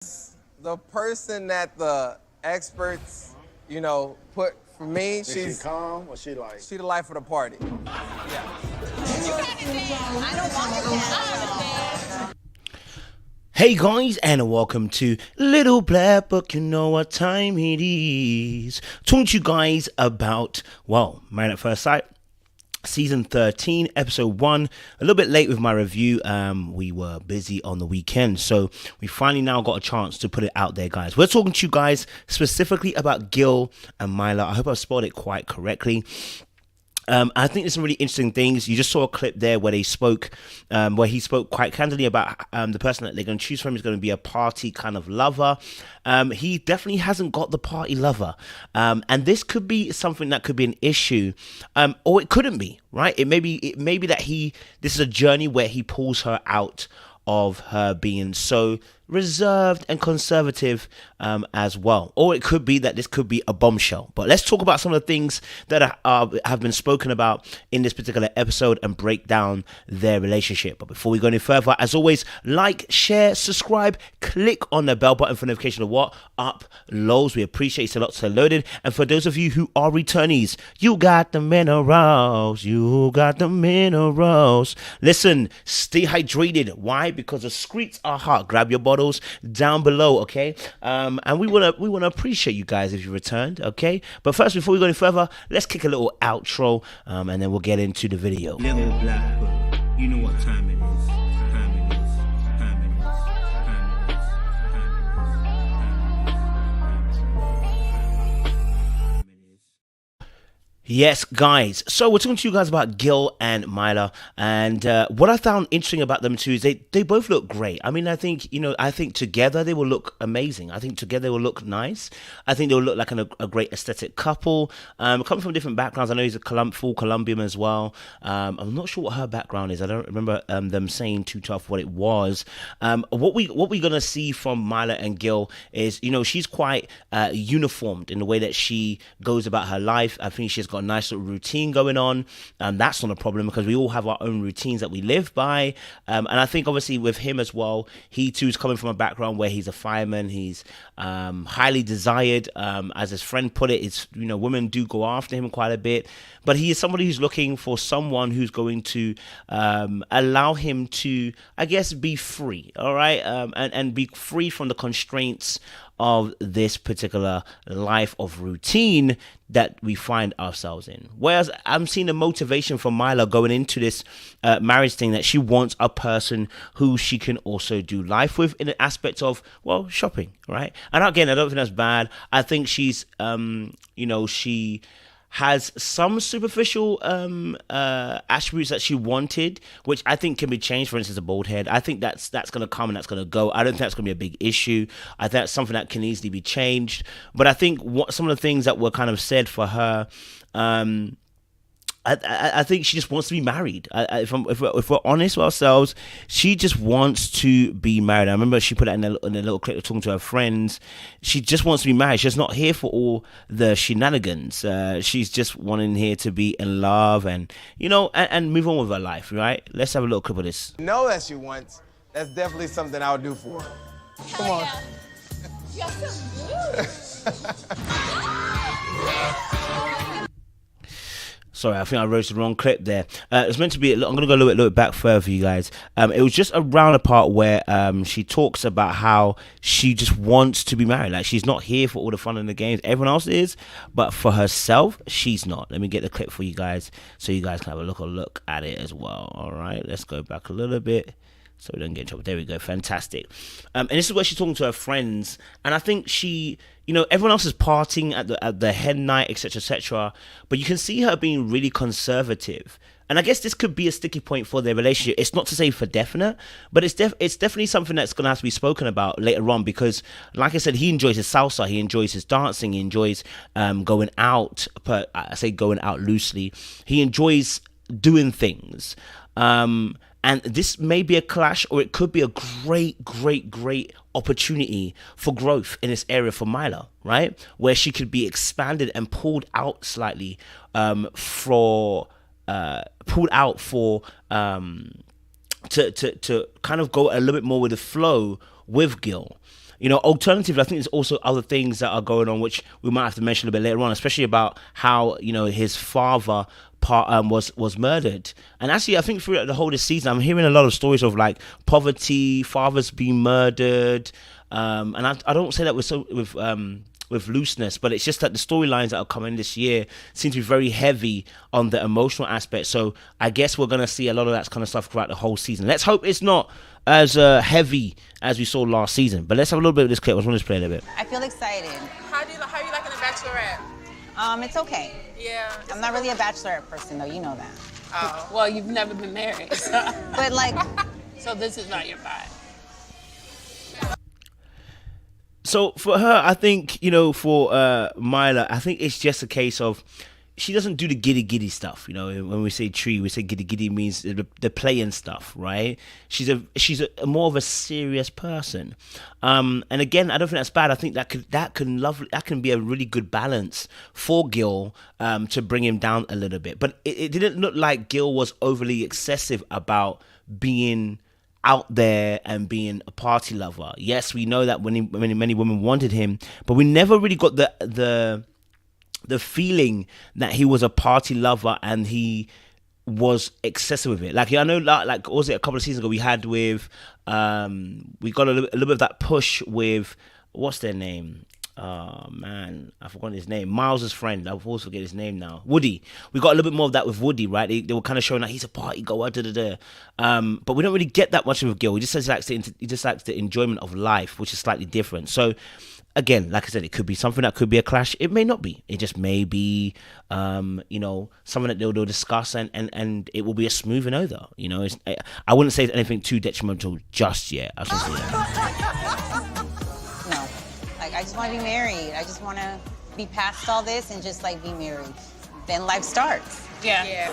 The person that the experts, put for me, Is she calm or she like? she the life of the party. Hey guys, and welcome to Little Black Book. You know what time it is. Talking to you guys about, Married at First Sight, Season 13, Episode 1. A little bit late with my review. We were busy on the weekend, so we finally now got a chance to put it out there, guys. We're talking to you guys specifically about Gil and Myla. I hope I've spelled it quite correctly. I think there's some really interesting things. You just saw a clip there where they spoke, where he spoke quite candidly about the person that they're going to choose from is going to be a party kind of lover. He definitely hasn't got the party lover, and this could be something that could be an issue, or it couldn't be. Right? It may be that this is a journey where he pulls her out of her being so reserved and conservative as well. Or it could be that this could be a bombshell. But let's talk about some of the things that have been spoken about in this particular episode and break down their relationship. But before we go any further, as always, like, share, subscribe, click on the bell button for notification of what uploads. We appreciate it a lot. So loaded. And for those of you who are returnees, you got the minerals. You got the minerals. Listen, stay hydrated. Why? Because the streets are hot. Grab your bottles down below, okay? And we wanna appreciate you guys if you returned, okay? But first, before we go any further, let's kick a little outro, and then we'll get into the video. Little Black Book, you know what time it is. Yes, guys. So we're talking to you guys about Gil and Myla, and what I found interesting about them too is they both look great. I mean, I think together they will look amazing. I think together they will look nice. I think they will look like a great aesthetic couple. Coming from different backgrounds. I know he's a full Colombian as well. I'm not sure what her background is. I don't remember them saying too tough what it was. What we're gonna see from Myla and Gil is she's quite uniformed in the way that she goes about her life. I think she's got a nice little routine going on, and that's not a problem because we all have our own routines that we live by. And I think obviously with him as well, he too is coming from a background where he's a fireman. He's highly desired, as his friend put it. It's women do go after him quite a bit, but he is somebody who's looking for someone who's going to allow him to, I guess, be free. All right, and be free from the constraints of this particular life of routine that we find ourselves in. Whereas I'm seeing the motivation from Myla going into this marriage thing, that she wants a person who she can also do life with in the aspect of, shopping, right? And again, I don't think that's bad. I think she's, she has some superficial attributes that she wanted, which I think can be changed. For instance, a bald head. I think that's going to come and that's going to go. I don't think that's going to be a big issue. I think that's something that can easily be changed. But I think some of the things that were kind of said for her, I think she just wants to be married. If we're honest with ourselves, she just wants to be married. I remember she put that in a little clip talking to her friends. She just wants to be married. She's not here for all the shenanigans. She's just wanting here to be in love and and move on with her life. Right? Let's have a little clip of this. Know that she wants. That's definitely something I would do for her. Come on. You got some Sorry, I think I wrote the wrong clip there. It's meant to be. I'm going to go a little bit back further for you guys. It was just around a part where she talks about how she just wants to be married. Like, she's not here for all the fun and the games. Everyone else is, but for herself, she's not. Let me get the clip for you guys so you guys can have a look at it as well. All right, let's go back a little bit so we don't get in trouble. There we go. Fantastic. And this is where she's talking to her friends, and I think she, everyone else is partying at the hen night, etc., etc. But you can see her being really conservative, and I guess this could be a sticky point for their relationship. It's not to say for definite, but it's definitely something that's going to have to be spoken about later on, because, like I said, he enjoys his salsa, he enjoys his dancing, he enjoys going out. But I say going out loosely. He enjoys doing things. And this may be a clash, or it could be a great opportunity for growth in this area for Myla, right? Where she could be expanded and pulled out slightly to kind of go a little bit more with the flow with Gil. Alternatively, I think there's also other things that are going on, which we might have to mention a bit later on, especially about how, his father was murdered. And actually, I think throughout the whole this season, I'm hearing a lot of stories of like poverty, fathers being murdered. And I don't say that with looseness, but it's just that the storylines that are coming this year seem to be very heavy on the emotional aspect. So I guess we're going to see a lot of that kind of stuff throughout the whole season. Let's hope it's not as heavy as we saw last season. But let's have a little bit of this clip. I just want to play a little bit. I feel excited. How are you liking the Bachelorette? It's okay. Yeah. I'm not really a bachelorette person, though. You know that. Oh. Well, you've never been married, so, But like, so this is not your vibe. So for her, I think, for Myla, I think it's just a case of she doesn't do the giddy stuff. When we say tree, we say giddy means the playing stuff, right? She's a more of a serious person. And again, I don't think that's bad. I think that can be a really good balance for Gil to bring him down a little bit. But it didn't look like Gil was overly excessive about being out there and being a party lover. Yes, we know that when many women wanted him, but we never really got the feeling that he was a party lover and he was excessive with it. Like, I know, like was it a couple of seasons ago we had with we got a little bit of that push with, what's their name? Oh man, I forgot his name. Miles' friend, I always forget his name now. Woody. We got a little bit more of that with Woody, right? They were kind of showing that he's a party goer, but we don't really get that much with Gil. He just likes the enjoyment of life, which is slightly different. So again, like I said, it could be something that could be a clash. It may not be. It just may be, something that they'll discuss and it will be a smoothing over. I wouldn't say it's anything too detrimental just yet. I should say that. no. Like, I just want to be married. I just want to be past all this and just, like, be married. Then life starts. Yeah.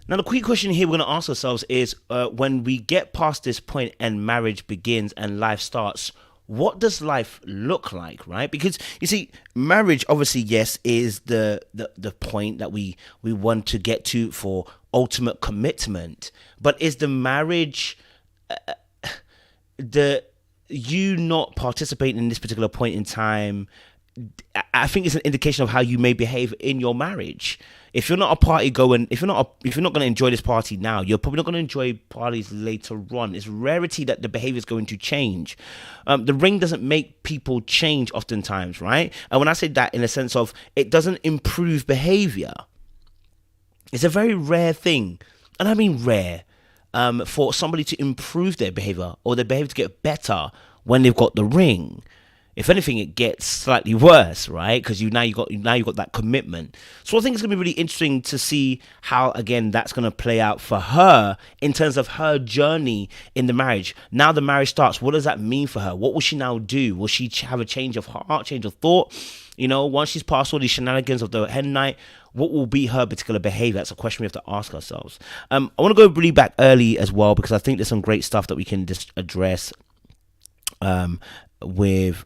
Now, the quick question here we're going to ask ourselves is, when we get past this point and marriage begins and life starts, what does life look like, right? Because you see, marriage, obviously, yes, is the point that we want to get to for ultimate commitment. But is the marriage, you not participating in this particular point in time, I think it's an indication of how you may behave in your marriage. If you're not a party going, if you're not going to enjoy this party now, you're probably not going to enjoy parties later on. It's rarity that the behavior is going to change. The ring doesn't make people change oftentimes, right? And when I say that in a sense of it doesn't improve behavior, it's a very rare thing, and I mean rare, for somebody to improve their behavior or their behavior to get better when they've got the ring. If anything, it gets slightly worse, right? Because you got that commitment. So I think it's going to be really interesting to see how, again, that's going to play out for her in terms of her journey in the marriage. Now the marriage starts. What does that mean for her? What will she now do? Will she have a change of heart, change of thought? Once she's passed all these shenanigans of the hen night, what will be her particular behavior? That's a question we have to ask ourselves. I want to go really back early as well, because I think there's some great stuff that we can just address with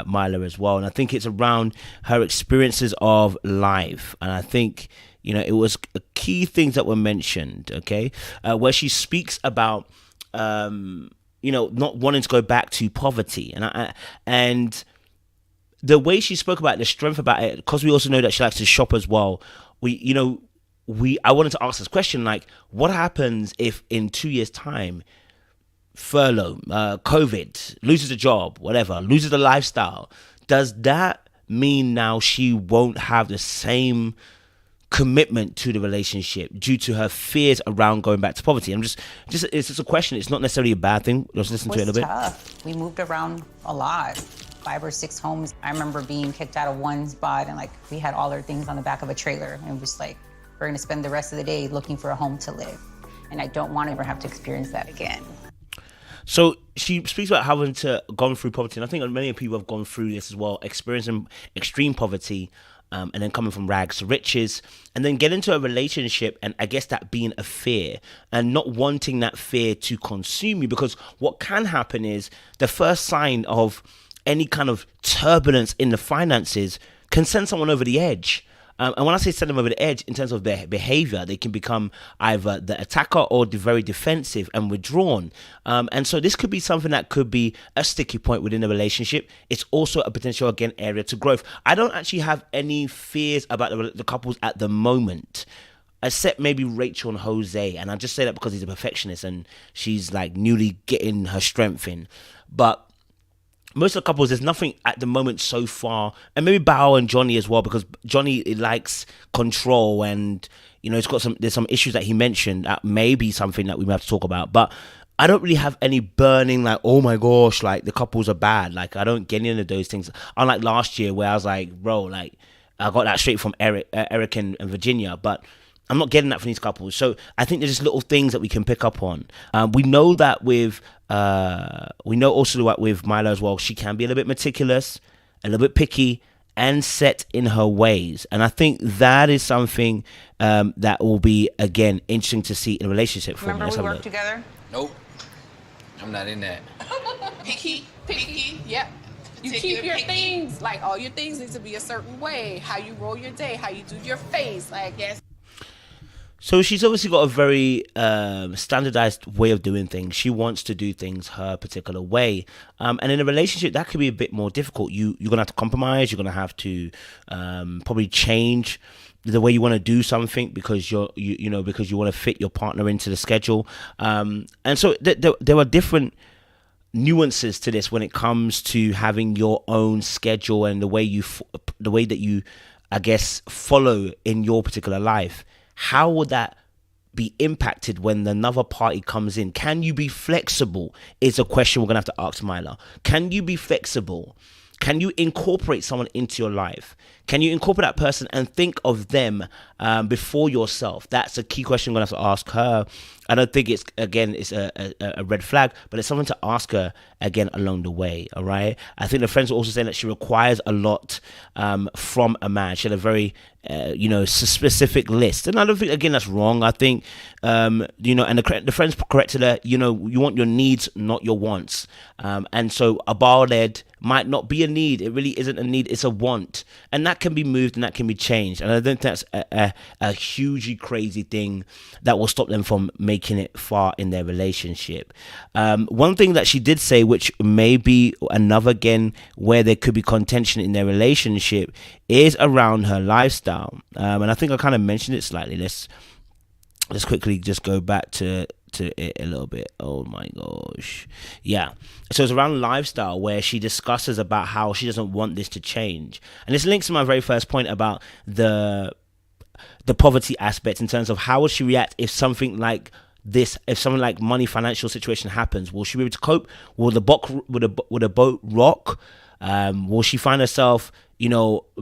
Myla as well, and I think it's around her experiences of life, and I think it was key things that were mentioned, okay, where she speaks about not wanting to go back to poverty, and the way she spoke about the strength about it, because we also know that she likes to shop as well. I wanted to ask this question, like, what happens if in 2 years' time, furlough, COVID, loses a job, whatever, loses a lifestyle? Does that mean now she won't have the same commitment to the relationship due to her fears around going back to poverty? It's just a question. It's not necessarily a bad thing. Let's listen to it a little bit. Tough. We moved around a lot, 5 or 6 homes. I remember being kicked out of one spot and like we had all our things on the back of a trailer and it was like, we're gonna spend the rest of the day looking for a home to live. And I don't want to ever have to experience that again. So she speaks about having gone through poverty, and I think many people have gone through this as well, experiencing extreme poverty, and then coming from rags to riches, and then get into a relationship, and I guess that being a fear, and not wanting that fear to consume you, because what can happen is the first sign of any kind of turbulence in the finances can send someone over the edge. And when I say send them over the edge, in terms of their behavior, they can become either the attacker or the very defensive and withdrawn. And so this could be something that could be a sticky point within a relationship. It's also a potential, again, area to growth. I don't actually have any fears about the couples at the moment, except maybe Rachel and Jose. And I just say that because he's a perfectionist and she's like newly getting her strength in. But most of the couples, there's nothing at the moment so far, and maybe Bao and Johnny as well, because Johnny likes control, and there's some issues that he mentioned that may be something that we may have to talk about. But I don't really have any burning like, oh my gosh, like the couples are bad. Like I don't get any of those things. Unlike last year where I was like, bro, like I got that straight from Eric and Virginia, but I'm not getting that from these couples. So I think there's just little things that we can pick up on. We know that with Myla as well, she can be a little bit meticulous, a little bit picky, and set in her ways. And I think that is something that will be, again, interesting to see in a relationship for me. Remember we worked together? Nope. I'm not in that. Picky, yep. You keep your things, like all your things need to be a certain way. How you roll your day, how you do your face, like yes. So she's obviously got a very standardized way of doing things. She wants to do things her particular way. And in a relationship, that could be a bit more difficult. You're going to have to compromise. You're going to have to probably change the way you want to do something because because you want to fit your partner into the schedule. And so there are different nuances to this when it comes to having your own schedule and the way that you, I guess, follow in your particular life. How would that be impacted when another party comes in? Can you be flexible is a question we're going to have to ask Myla. Can you be flexible? Can you incorporate someone into your life? Can you incorporate that person and think of them before yourself? That's a key question I'm going to have to ask her. I don't think it's a red flag, but it's something to ask her again along the way, all right? I think the friends are also saying that she requires a lot from a man. She had a very, specific list. And I don't think, again, that's wrong. I think, and the friends corrected her, you want your needs, not your wants. And so a bald might not be a need. It really isn't a need. It's a want. And that can be moved and that can be changed. And I don't think that's a hugely crazy thing that will stop them from making it far in their relationship. One thing that she did say, which may be another, again, where there could be contention in their relationship, is around her lifestyle. And I think I kind of mentioned it slightly. Let's quickly just go back to it a little bit. Oh my gosh. Yeah. So it's around lifestyle where she discusses about how she doesn't want this to change. And this links to my very first point about the poverty aspect in terms of how would she react if something like this, if something like money, financial situation happens. Will she be able to cope? Will the boat rock? Will she find herself,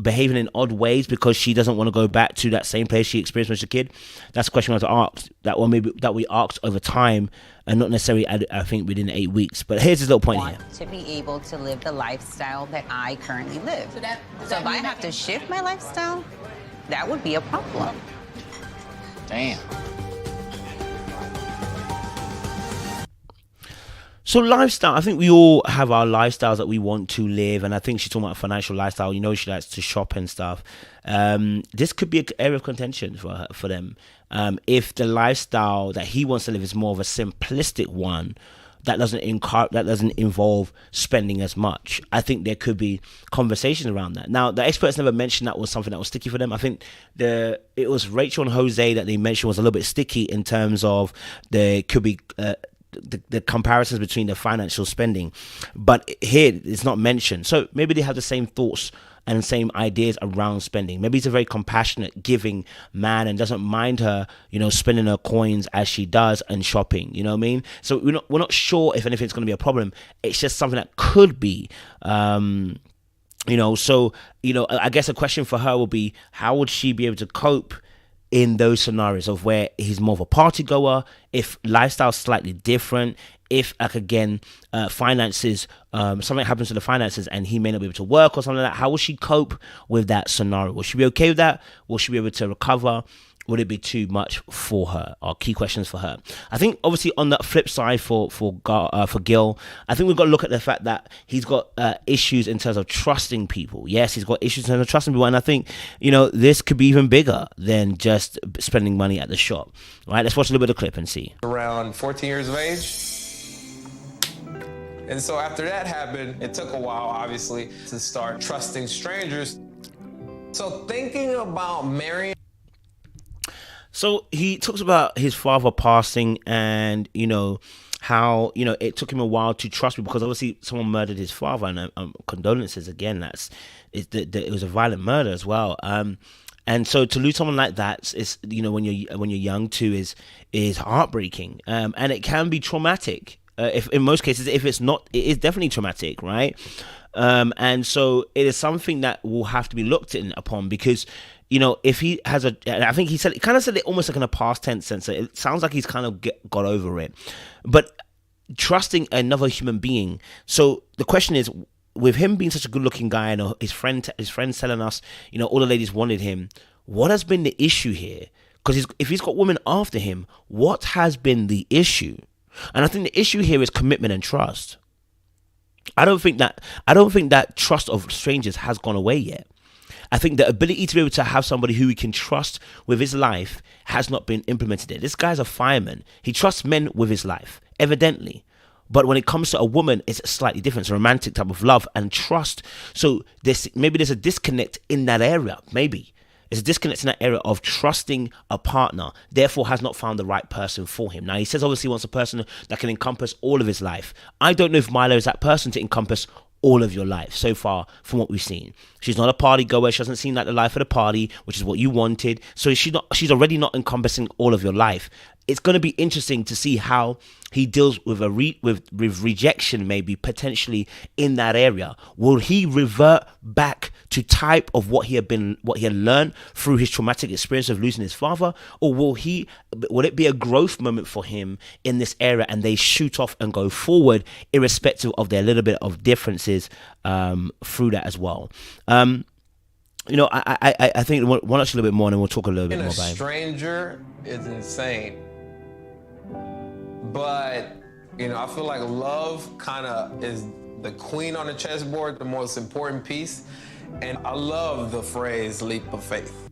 behaving in odd ways because she doesn't want to go back to that same place she experienced when she was a kid? That's a question I want to ask. That we asked over time and not necessarily, I think, within 8 weeks. But here's this little point here. To be able to live the lifestyle that I currently live. So if I have to shift my lifestyle, that would be a problem. Damn. So lifestyle, I think we all have our lifestyles that we want to live, and I think she's talking about a financial lifestyle. She likes to shop and stuff. This could be an area of contention for them. If the lifestyle that he wants to live is more of a simplistic one that doesn't involve spending as much, I think there could be conversations around that. Now, the experts never mentioned that was something that was sticky for them. I think it was Rachel and Jose that they mentioned was a little bit sticky in terms of there could be the comparisons between the financial spending, but here it's not mentioned. So maybe they have the same thoughts and same ideas around spending. Maybe he's a very compassionate, giving man and doesn't mind her, spending her coins as she does and shopping. You know what I mean? So we're not sure if anything's going to be a problem. It's just something that could be. I guess a question for her will be, how would she be able to cope in those scenarios of where he's more of a party goer, if lifestyle's slightly different, if finances, something happens to the finances and he may not be able to work or something like that, how will she cope with that scenario? Will she be okay with that? Will she be able to recover? would it be too much for her? Are key questions for her. I think obviously on the flip side for Gil, I think we've got to look at the fact that he's got issues in terms of trusting people. Yes, he's got issues in terms of trusting people, and I think, you know, this could be even bigger than just spending money at the shop. All right, let's watch a little bit of the clip and see. Around 14 years of age. And so after that happened, it took a while, obviously, to start trusting strangers. So thinking about marrying. So he talks about his father passing and, you know, how, you know, it took him a while to trust me because obviously someone murdered his father, and condolences again. It was a violent murder as well. And so to lose someone like that is, you know, when you're young too, is heartbreaking. And it can be traumatic. If in most cases, if it's not, it is definitely traumatic, right? And so it is something that will have to be looked upon because, you know, if he has I think he said it almost like in a past tense sense. It sounds like he's kind of got over it, but trusting another human being. So the question is, with him being such a good-looking guy and his friend telling us, you know, all the ladies wanted him, what has been the issue here? Because if he's got women after him, what has been the issue? And I think the issue here is commitment and trust. I don't think that trust of strangers has gone away yet. I think the ability to be able to have somebody who he can trust with his life has not been implemented yet. This guy's a fireman. He trusts men with his life, evidently. But when it comes to a woman, it's slightly different. It's a romantic type of love and trust. So maybe there's a disconnect in that area. Maybe. There's a disconnect in that area of trusting a partner, therefore has not found the right person for him. Now, he says obviously he wants a person that can encompass all of his life. I don't know if Myla is that person to encompass all of your life so far from what we've seen. She's not a party goer. She doesn't seem like the life of the party, which is what you wanted. So she's already not encompassing all of your life. It's going to be interesting to see how he deals with with rejection, maybe potentially in that area. Will he revert back to type of what he had learned through his traumatic experience of losing his father, or will it be a growth moment for him in this area and they shoot off and go forward, irrespective of their little bit of differences through that as well? You know, I think we'll watch a little bit more and we'll talk a little bit more about it. A stranger is insane. But, you know, I feel like love kind of is the queen on the chessboard, the most important piece. And I love the phrase leap of faith.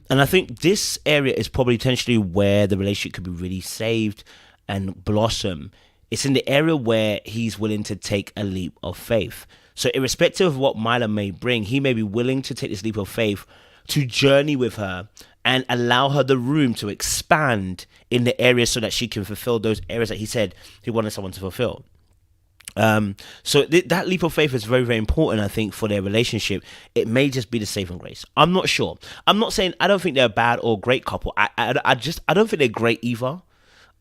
And I think this area is probably potentially where the relationship could be really saved and blossom. It's in the area where he's willing to take a leap of faith. So irrespective of what Myla may bring, he may be willing to take this leap of faith to journey with her and allow her the room to expand in the areas so that she can fulfill those areas that he said he wanted someone to fulfill. So that leap of faith is very, very important, I think, for their relationship. It may just be the saving grace. I'm not sure. I'm not saying I don't think they're a bad or great couple. I don't think they're great either.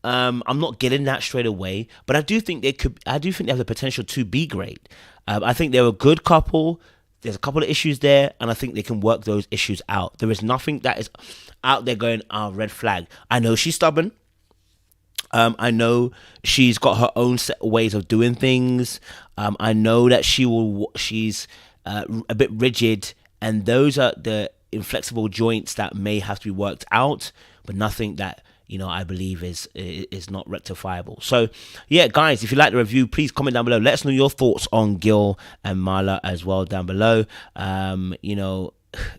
I'm not getting that straight away, but I do think they have the potential to be great. I think they're a good couple. There's a couple of issues there, and I think they can work those issues out. There is nothing that is out there going, red flag. I know she's stubborn. I know she's got her own set of ways of doing things. I know that she's a bit rigid, and those are the inflexible joints that may have to be worked out, but nothing that, you know, I believe is not rectifiable. So, yeah, guys, if you like the review, please comment down below. Let us know your thoughts on Gil and Myla as well down below. You know,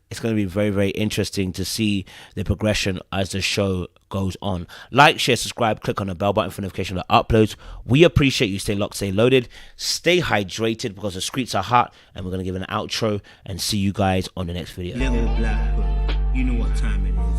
it's going to be very, very interesting to see the progression as the show goes on. Like, share, subscribe, click on the bell button for notification of uploads. We appreciate you. Stay locked, stay loaded, stay hydrated because the streets are hot, and we're going to give an outro and see you guys on the next video. Little black girl, you know what time it is.